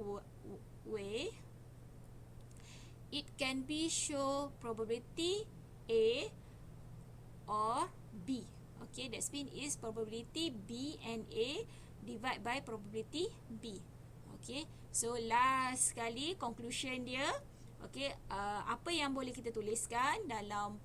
way, it can be show probability A or B. Okay, that means is probability B and A divide by probability B. Okay, so last sekali conclusion dia. Okay, apa yang boleh kita tuliskan dalam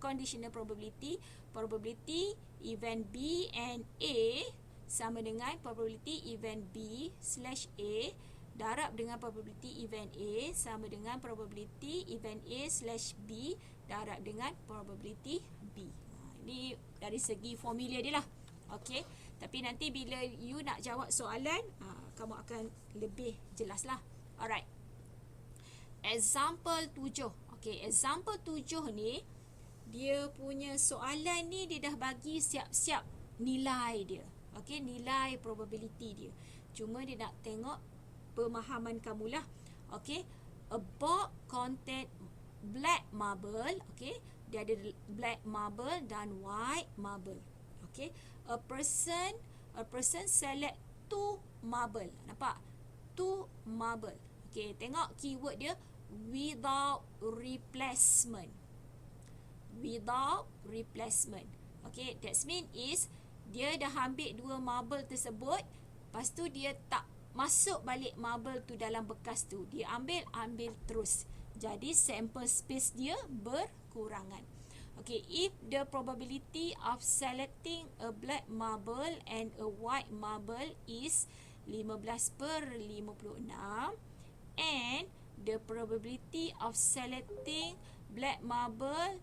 conditional probability? Probability event B and A sama dengan probability event B slash A darab dengan probability event A sama dengan probability event A slash B darab dengan probability B. Ini dari segi formula dia lah. Okay. Tapi nanti bila you nak jawab soalan, kamu akan lebih jelas lah. Alright. Example 7. Okay, example 7 ni, dia punya soalan ni dia dah bagi siap-siap nilai dia. Okay, nilai probability dia. Cuma dia nak tengok pemahaman kamulah. Okay, a box contain black marble. Okay, dia ada black marble dan white marble. Okay, a person select 2 marble. Nampak? 2 marble. Okay, tengok keyword dia, without replacement. Without replacement. Okay, that means is dia dah ambil 2 marble tersebut, lepas tu dia tak masuk balik marble tu dalam bekas tu. Dia ambil terus. Jadi sample space dia berkurangan. Okay, if the probability of selecting a black marble and a white marble is 15/56 and the probability of selecting black marble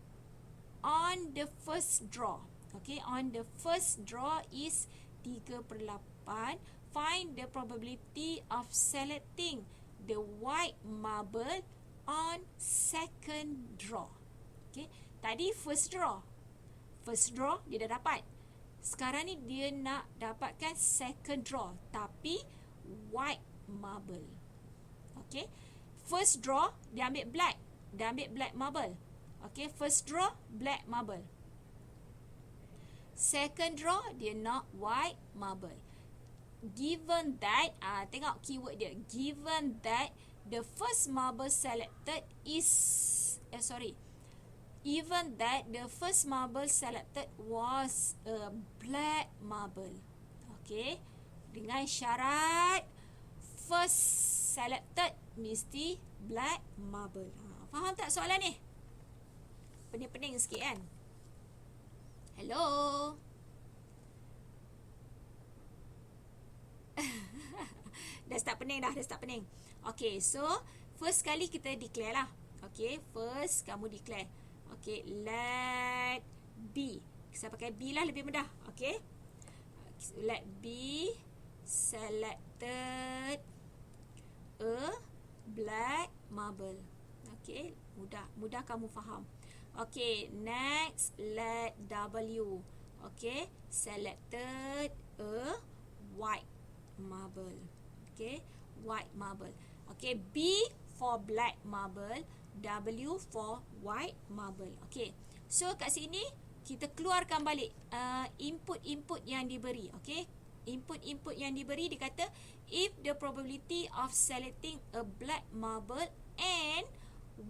on the first draw, okay, on the first draw is 3/8, find the probability of selecting the white marble on second draw. Okay, tadi first draw dia dah dapat. Sekarang ni dia nak dapatkan second draw, tapi white marble. Okay, first draw dia ambil black, marble. Okay, first draw black marble. Second draw dia nak white marble. Given that, tengok keyword dia, given that the first marble selected is even that the first marble selected was a black marble. Okay, dengan syarat first selected mesti black marble. Faham tak soalan ni? Pening-pening sikit kan? Hello? Dah start pening. Okay, so first kali kita declare lah. Okay, first kamu declare. Okay, let B. Saya pakai B lah, lebih mudah. Okay, let B selected a black marble. Okay, mudah kamu faham. Okay, next let W. Okay, selected a white marble. Okay, white marble. Okay, B for black marble, W for white marble. Okay, so kat sini kita keluarkan balik input-input yang diberi. Okay, input-input yang diberi, dia kata if the probability of selecting a black marble and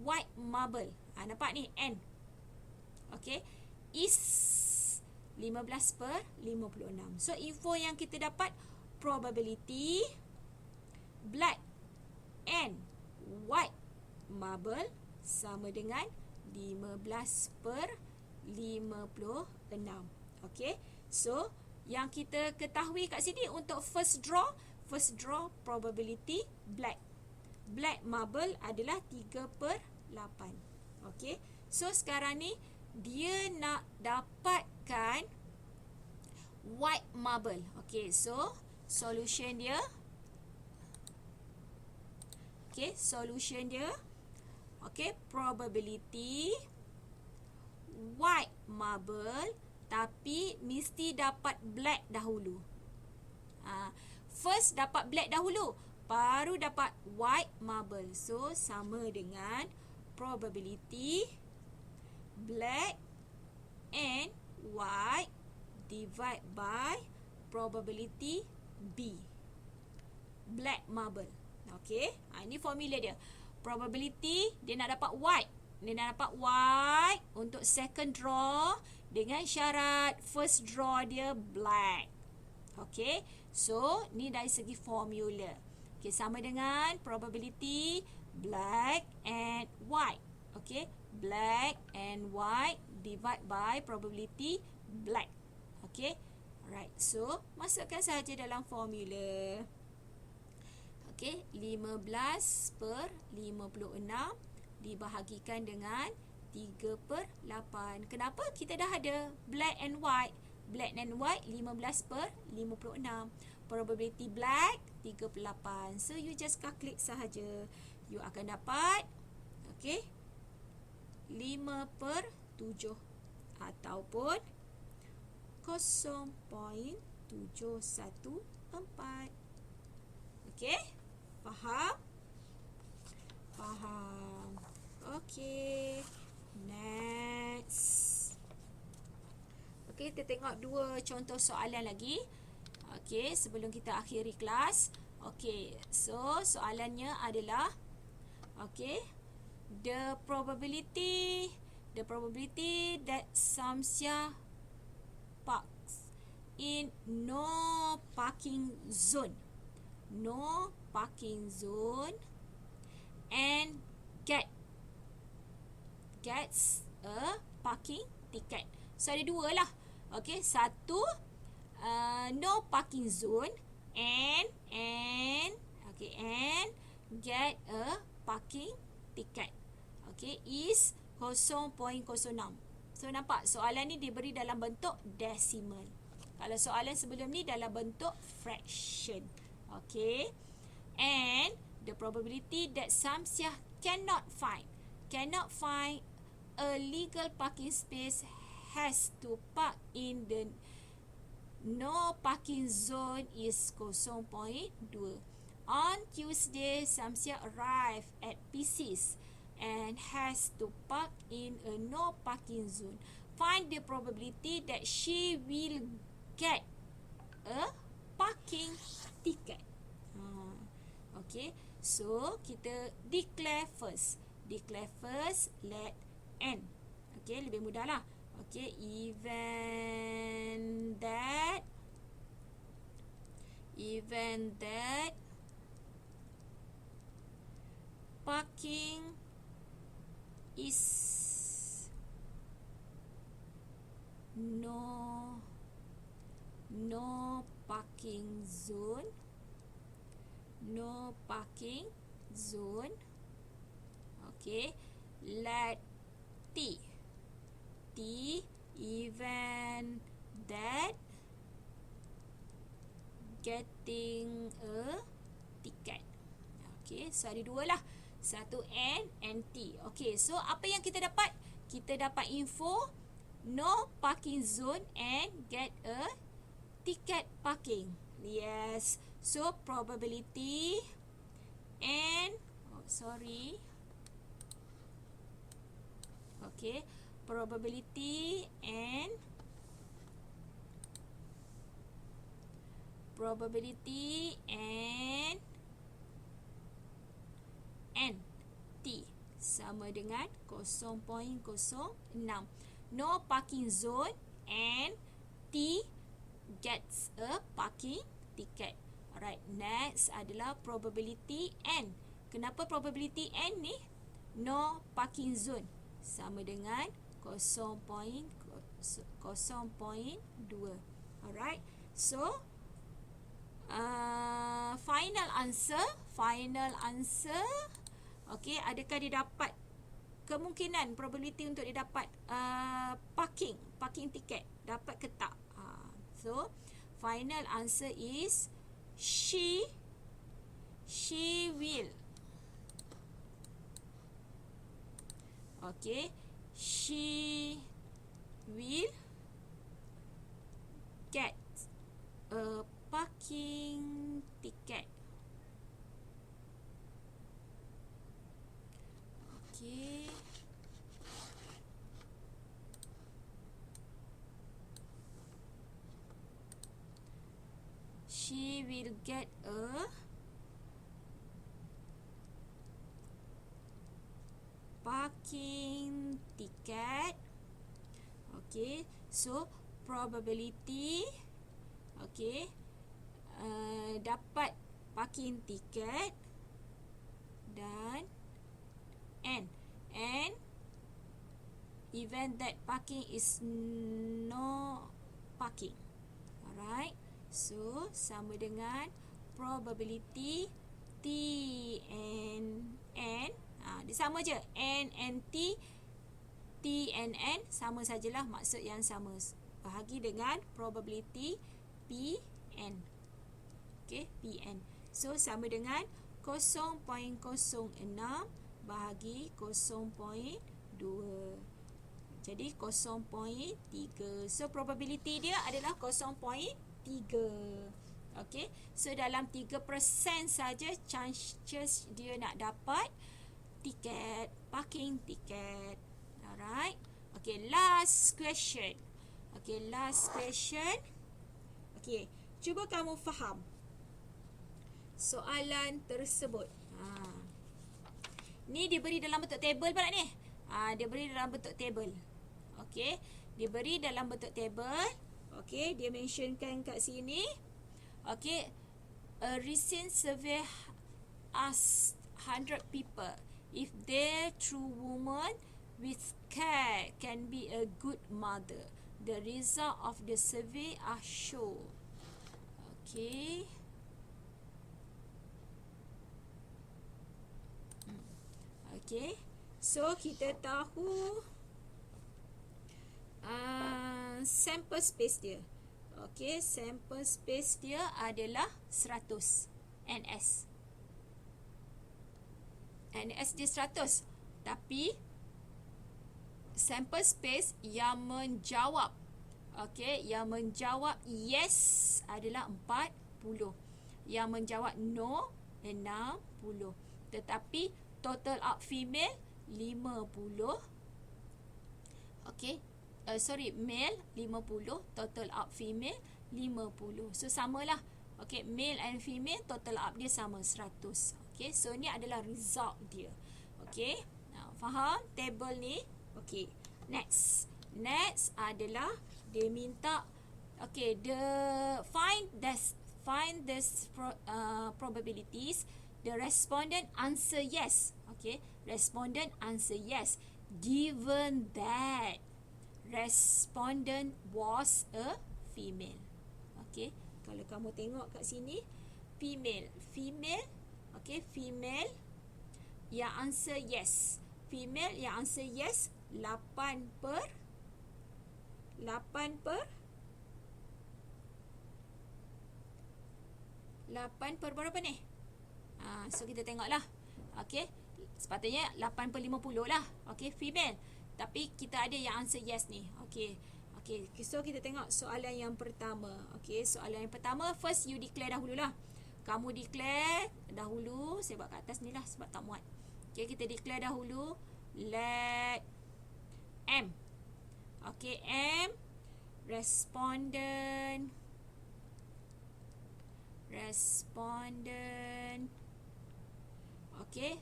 white marble, nampak ni N, okay, is 15/56. So info yang kita dapat, probability black and white marble sama dengan 15/56. Okay, so yang kita ketahui kat sini untuk first draw probability black marble adalah 3/8. Okay, so sekarang ni dia nak dapatkan white marble. Okay, so solution dia, probability white marble, tapi mesti dapat black dahulu. First dapat black dahulu, baru dapat white marble. So sama dengan probability black and white divide by probability B, black marble. Okay, ini formula dia. Probability dia nak dapat white. Untuk second draw dengan syarat first draw dia black. Okay, so ni dari segi formula. Okay, sama dengan probability black and white. Okay, black and white divide by probability black. Okay, alright. So masukkan sahaja dalam formula. Okay, 15/56 dibahagikan dengan 3/8. Kenapa? Kita dah ada black and white. 15/56. Probability black 3/8. So you just calculate sahaja. You akan dapat, okay, 5/7 ataupun 0.714. Okay, faham? Okay, next. Okay, kita tengok dua contoh soalan lagi. Okay, sebelum kita akhiri kelas. Okay, so soalannya adalah, okay, the probability that Samsia parks in no parking zone and gets a parking ticket. So ada dua lah. Okay, satu no parking zone and get a parking ticket. Okay, is 0.06. So nampak soalan ni diberi dalam bentuk decimal. Kalau soalan sebelum ni dalam bentuk fraction. Okay, and the probability that Samsia cannot find a legal parking space has to park in the no parking zone is 0.2. On Tuesday, Samsia arrived at PC's and has to park in a no parking zone. Find the probability that she will get a parking ticket. Okay, so kita declare first, let n. Okay, lebih mudah lah. Okay, event that parking is no parking zone. Okay, let t event that getting a ticket. Okay, so ada dua lah, satu N and T. Okay, so apa yang kita dapat? Kita dapat info no parking zone and get a ticket parking. Yes, so probability and okay, probability and T sama dengan 0.06. No parking zone and T gets a parking ticket. Alright, next adalah probability N. Kenapa probability N ni? No parking zone. Sama dengan 0.2. Alright, so final answer. Okay, adakah dia dapat kemungkinan probability untuk dia dapat parking ticket, dapat ke tak? So final answer is she will. Okay, she will get a parking ticket. Okay. She will get a parking ticket. Okay, so probability, okay, dapat parking ticket dan and event that parking is no parking. Alright, so sama dengan probability T and N. Dia sama je, N and T and N sama sajalah, maksud yang sama. Bahagi dengan probability P N. Okay, P N. So sama dengan 0.06 bahagi 0.2. Jadi 0.3. So probability dia adalah 0.3. Okay, so dalam 3% saja chances dia nak dapat tiket, parking tiket. Alright. Okay, last question. Okay, cuba kamu faham soalan tersebut. Ni diberi dalam bentuk table pula ni. Dia beri dalam bentuk table. Okay, dia beri dalam bentuk table. Okay, dia mentionkan kat sini. Okay, a recent survey asked 100 people if their true woman with care can be a good mother. The result of the survey are shown. Okay. Okay, so kita tahu sample space dia. Okay, sample space dia adalah 100 NS. NS dia 100. Tapi sample space yang menjawab, okay, yang menjawab yes adalah 40. Yang menjawab no 60. Tetapi total out female 50. Okay, male 50, total out female 50. So samalah. Okay, male and female total up dia sama 100. Okay, so ni adalah result dia. Okay, faham table ni? Okay, next adalah dia minta, okay, find this probabilities. The respondent answer yes. Okay, respondent answer yes given that respondent was a female. Okay, kalau kamu tengok kat sini, female. Okay, female yang answer yes. Female yang answer yes 8 per berapa ni? So kita tengoklah. Okay, sepatutnya 8 per 50 lah. Okay, female. Tapi kita ada yang answer yes ni. Okay, so kita tengok soalan yang pertama. Okay, soalan yang pertama, first you declare dahululah. Kamu declare dahulu. Saya buat kat atas ni lah sebab tak muat. Okay, kita declare dahulu. Let M. Okay, M respondent okay,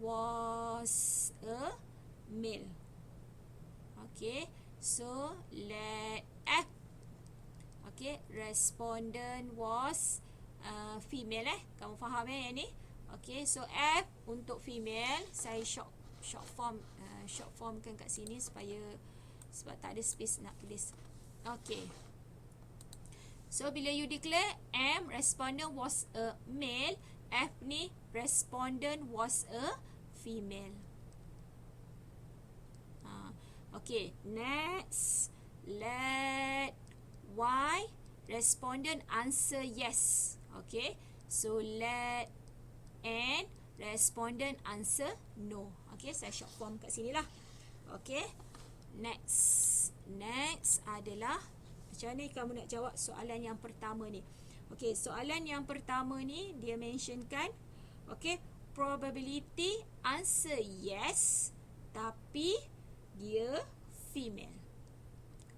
was a male. Okay, so let F Okay, respondent was female Kamu faham yang ni? Okay, so F untuk female, saya short formkan kat sini sebab tak ada space nak tulis. Okay. So bila you declare M respondent was a male, F ni respondent was a female. Okay, next let Y respondent answer yes. Okay, so let N respondent answer no. Okay, saya short form kat sini lah. Okay, next adalah macam mana kamu nak jawab soalan yang pertama ni. Okay, soalan yang pertama ni dia mentionkan, okay, probability answer yes tapi dia female.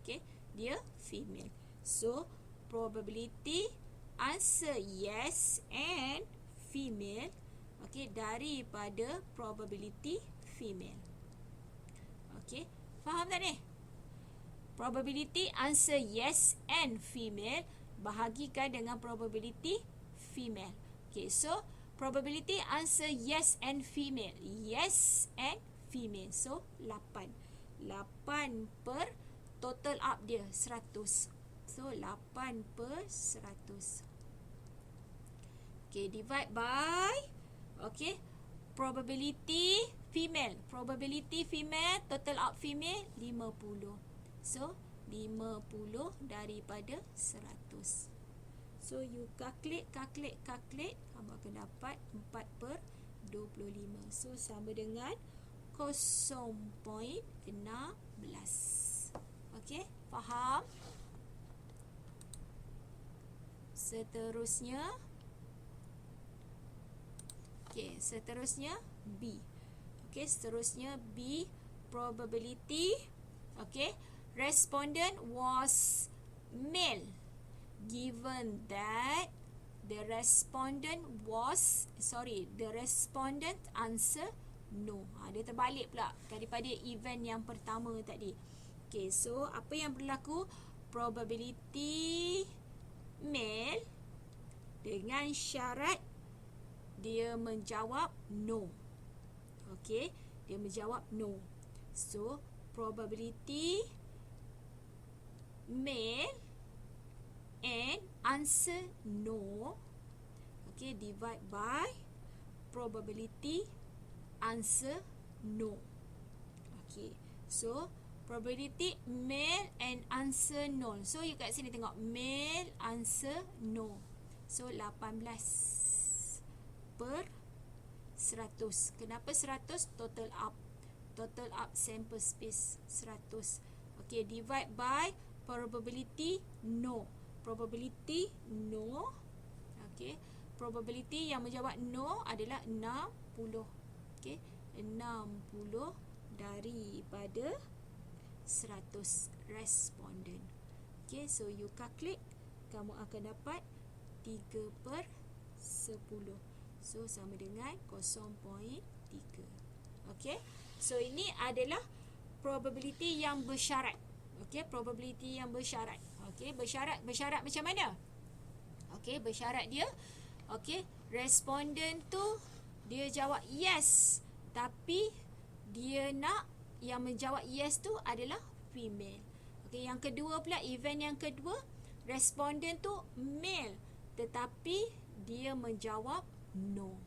Okay, dia female. So probability answer yes and female, okay, daripada probability female. Okay, faham tak ni? Probability answer yes and female bahagikan dengan probability female. Okay, so probability answer yes and female. Yes and female. So 8 per total up dia 100. So 8 per 100. Okay, divide by, okay, probability female. Probability female, total up female 50. So 50 daripada 100. So you calculate, kamu akan dapat 4 per 25. So sama dengan 0.16. Okay, faham? Seterusnya B. Okay, seterusnya B, probability. Okay, respondent was male given that the respondent answer no. Dia terbalik pula daripada event yang pertama tadi. Okay, so apa yang berlaku? Probability male dengan syarat dia menjawab no. Okay, dia menjawab no. So probability male and answer no, okay, divide by probability answer no. Okay, so probability male and answer no. So you kat sini tengok male answer no. So 18 per 100. Kenapa 100? Total up sample space 100. Okay, divide by probability no. Probability no. Okay, probability yang menjawab no adalah 60. Okay, 60 daripada 100 respondent. Okay, so you calculate, kamu akan dapat 3 per 10. So sama dengan 0.3. Okay, so ini adalah probability yang bersyarat. Okay, probability yang bersyarat. Okay, bersyarat macam mana? Okay, bersyarat dia, okay, respondent tu dia jawab yes, tapi dia nak yang menjawab yes tu adalah female. Okay, yang kedua pula, event yang kedua, respondent tu male, tetapi dia menjawab no.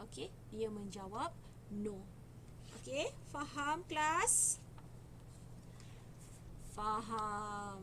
Okay, dia menjawab no. Okay, faham kelas? Faham.